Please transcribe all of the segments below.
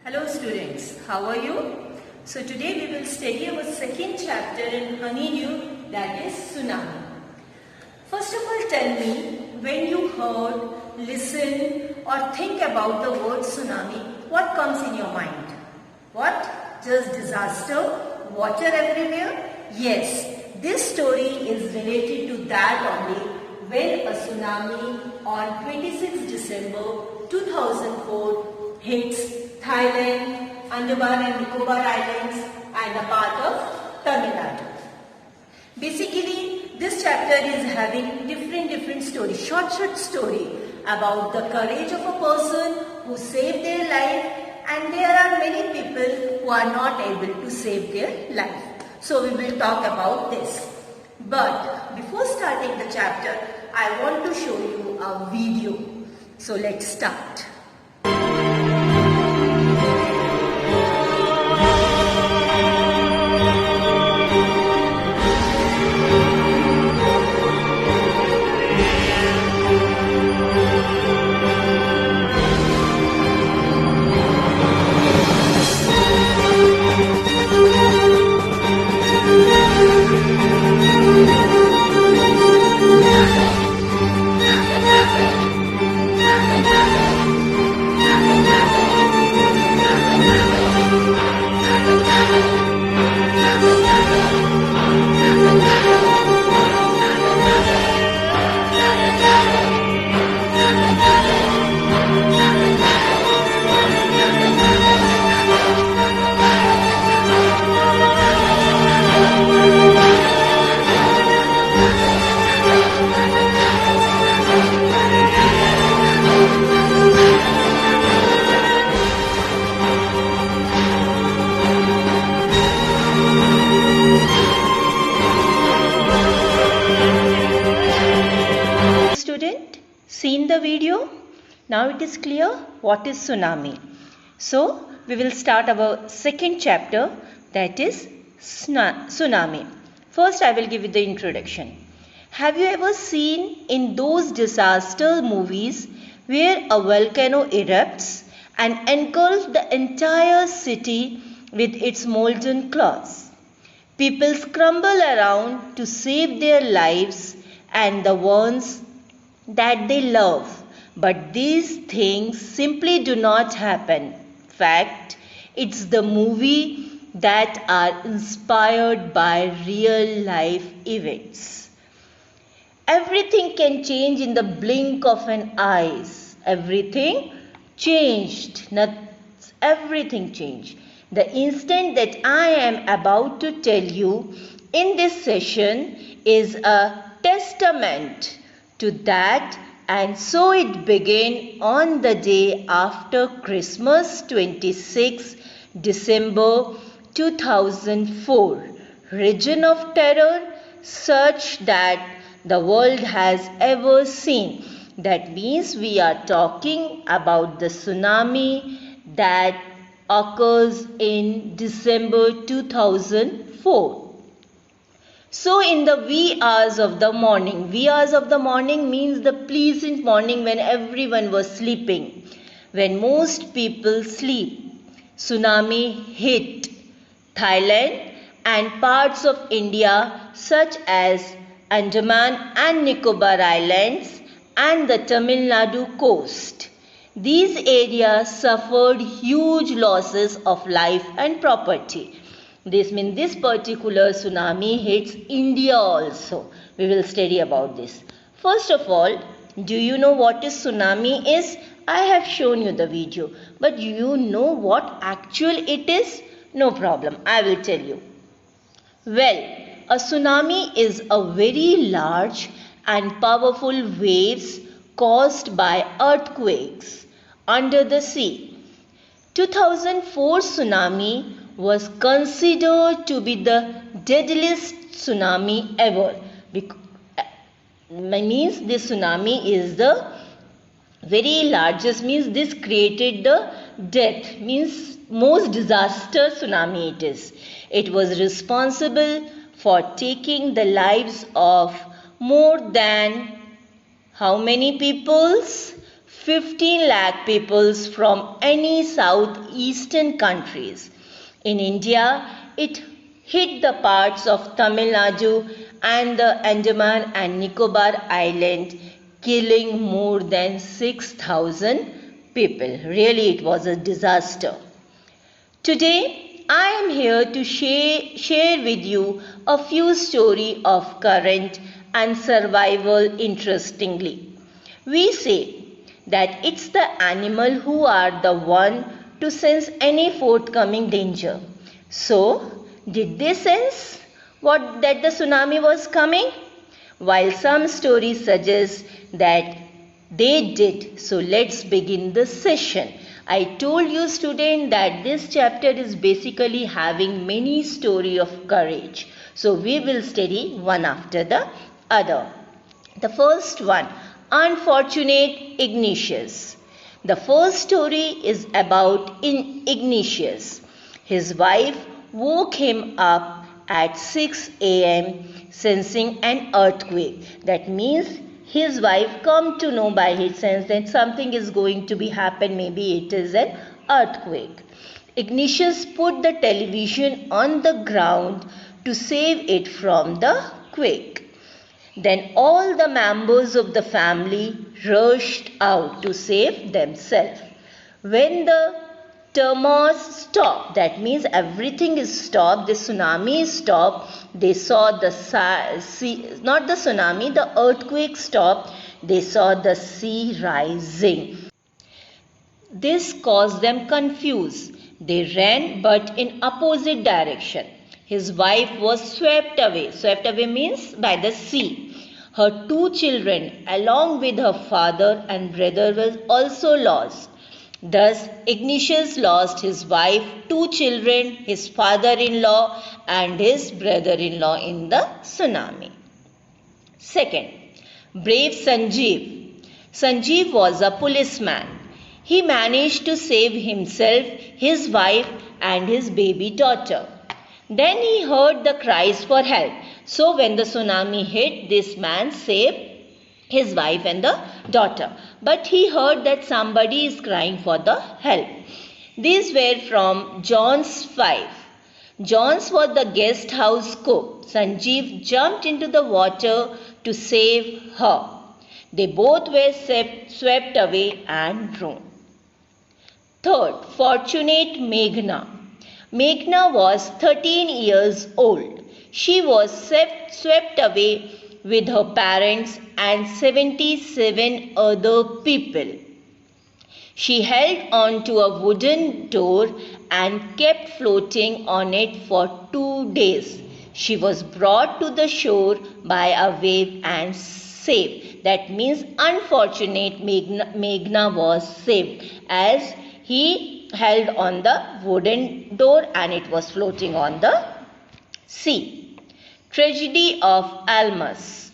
Hello students, how are you? So today we will study our second chapter in Honeydew, that is Tsunami. First of all, tell me, when you heard, listen or think about the word tsunami, what comes in your mind? What? Just disaster? Water everywhere? Yes, this story is related to that only when a tsunami on 26 December 2004 hits Thailand, Andaman and Nicobar Islands and a part of Tamil Nadu. Basically, this chapter is having different stories, short story about the courage of a person who saved their life, and there are many people who are not able to save their life. So we will talk about this. But before starting the chapter, I want to show you a video. So let's start. Seen the video? Now it is clear what is tsunami. So we will start our second chapter, that is tsunami. First I will give you the introduction. Have you ever seen in those disaster movies where a volcano erupts and engulfs the entire city with its molten clouds? People scramble around to save their lives and the ones that they love, but these things simply do not happen. Fact, it's the movie that are inspired by real life events. Everything can change in the blink of an eye. Everything changed. Everything changed. The instant that I am about to tell you in this session is a testament to that, and so it began on the day after Christmas, 26 December 2004. Region of terror such that the world has ever seen. That means we are talking about the tsunami that occurs in December 2004. So in the wee hours of the morning means the pleasant morning when everyone was sleeping, when most people sleep, tsunami hit Thailand and parts of India such as Andaman and Nicobar Islands and the Tamil Nadu coast. These areas suffered huge losses of life and property. This means this particular tsunami hits India also. We will study about this. First of all, do you know what is tsunami is? I have shown you the video. But do you know what actual it is? No problem. I will tell you. Well, a tsunami is a very large and powerful waves caused by earthquakes under the sea. 2004 tsunami was considered to be the deadliest tsunami ever. Means this tsunami is the very largest, means this created the death, means most disaster tsunami it is. It was responsible for taking the lives of more than how many peoples? 15 lakh peoples from any southeastern countries. In India, it hit the parts of Tamil Nadu and the Andaman and Nicobar Island, killing more than 6,000 people. Really, it was a disaster. Today, I am here to share with you a few stories of current and survival interestingly. We say that it's the animal who are the one to sense any forthcoming danger. So, did they sense that the tsunami was coming? While some stories suggest that they did, so let's begin the session. I told you student that this chapter is basically having many stories of courage. So we will study one after the other. The first one, unfortunate Ignatius. The first story is about Ignatius. His wife woke him up at 6 a.m. sensing an earthquake. That means his wife come to know by his sense that something is going to be happen. Maybe it is an earthquake. Ignatius put the television on the ground to save it from the quake. Then all the members of the family rushed out to save themselves. When the tremors stopped, that means everything is stopped, the tsunami is stopped, they saw the sea, not the tsunami, the earthquake stopped, they saw the sea rising. This caused them confused. They ran but in opposite direction. His wife was swept away. Swept away means by the sea. Her two children along with her father and brother were also lost. Thus, Ignatius lost his wife, two children, his father-in-law and his brother-in-law in the tsunami. Second, brave Sanjeev. Sanjeev was a policeman. He managed to save himself, his wife and his baby daughter. Then he heard the cries for help. So when the tsunami hit, this man saved his wife and the daughter. But he heard that somebody is crying for the help. These were from John's 5. John's was the guest house cook. Sanjeev jumped into the water to save her. They both were swept away and drowned. Third, fortunate Meghna. Meghna was 13 years old. She was swept away with her parents and 77 other people. She held on to a wooden door and kept floating on it for 2 days. She was brought to the shore by a wave and saved. That means unfortunate Meghna was saved as he held on the wooden door and it was floating on the sea. Tragedy of Almus.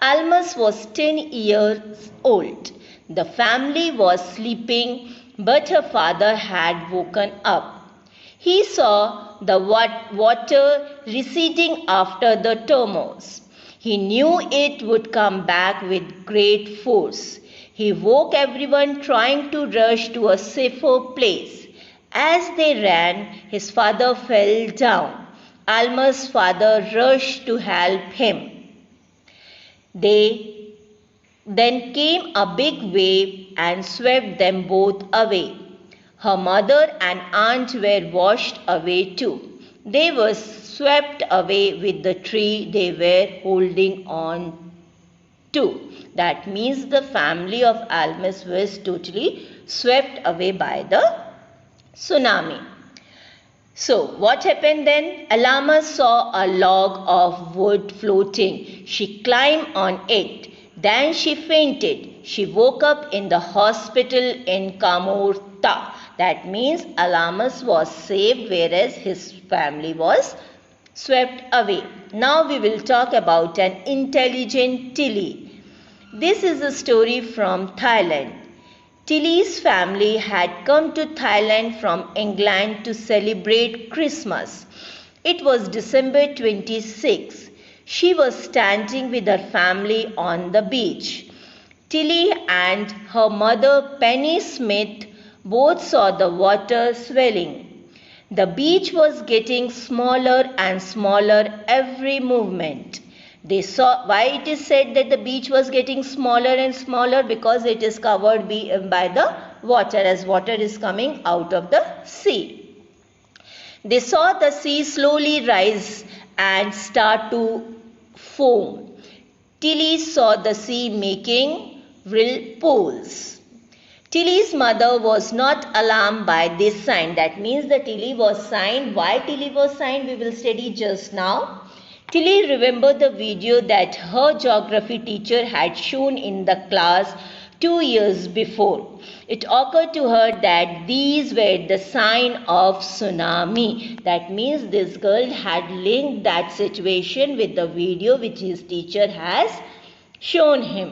Almus was 10 years old. The family was sleeping, but her father had woken up. He saw the water receding after the tremors. He knew it would come back with great force. He woke everyone trying to rush to a safer place. As they ran, his father fell down. Alma's father rushed to help him. Then came a big wave and swept them both away. Her mother and aunt were washed away too. They were swept away with the tree they were holding on to. That means the family of Almus was totally swept away by the tsunami. So what happened then? Alma saw a log of wood floating. She climbed on it. Then she fainted. She woke up in the hospital in Kamorta. That means Alamas was saved whereas his family was swept away. Now we will talk about an intelligent Tilly. This is a story from Thailand. Tilly's family had come to Thailand from England to celebrate Christmas. It was December 26. She was standing with her family on the beach. Tilly and her mother Penny Smith both saw the water swelling. The beach was getting smaller and smaller every movement. They saw why it is said that the beach was getting smaller and smaller, because it is covered by the water, as water is coming out of the sea. They saw the sea slowly rise and start to foam. Tilly saw the sea making whirlpools. Tilly's mother was not alarmed by this sign. That means that Tilly was signed. Why Tilly was signed, we will study just now. Tilly remembered the video that her geography teacher had shown in the class 2 years before. It occurred to her that these were the sign of tsunami. That means this girl had linked that situation with the video which his teacher has shown her.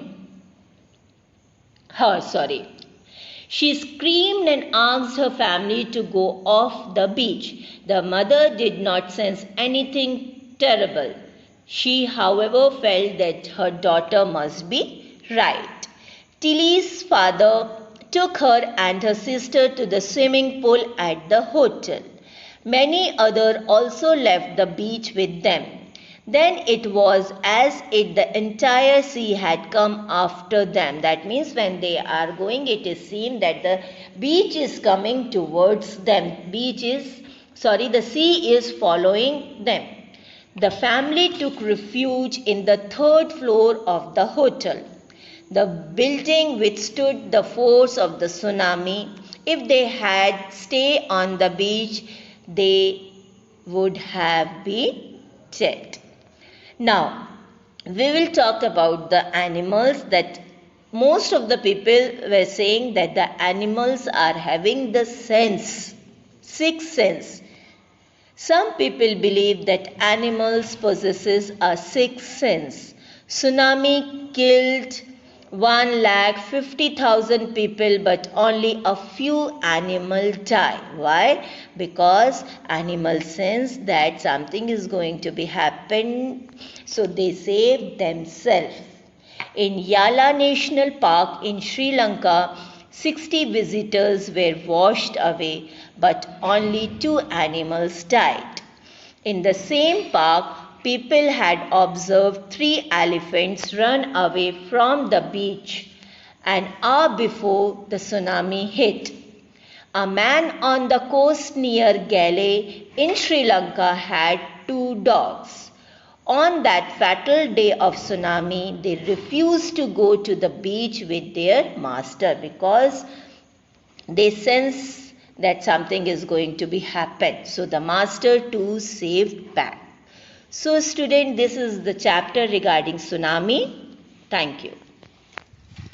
She screamed and asked her family to go off the beach. The mother did not sense anything terrible. She, however, felt that her daughter must be right. Tilly's father took her and her sister to the swimming pool at the hotel. Many others also left the beach with them. Then it was as if the entire sea had come after them. That means when they are going, it is seen that the beach is coming towards them. The sea is following them. The family took refuge in the 3rd floor of the hotel. The building withstood the force of the tsunami. If they had stayed on the beach, they would have been dead. Now, we will talk about the animals. That most of the people were saying that the animals are having the sixth sense. Some people believe that animals possesses a sixth sense. Tsunami killed 150,000 people, but only a few animals died. Why? Because animals sense that something is going to be happen, so they save themselves. In Yala National Park in Sri Lanka, 60 visitors were washed away, but only 2 animals died. In the same park, people had observed 3 elephants run away from the beach an hour before the tsunami hit. A man on the coast near Galle in Sri Lanka had 2 dogs. On that fatal day of tsunami, they refused to go to the beach with their master because they sense that something is going to be happen. So the master too saved back. So student, this is the chapter regarding tsunami. Thank you.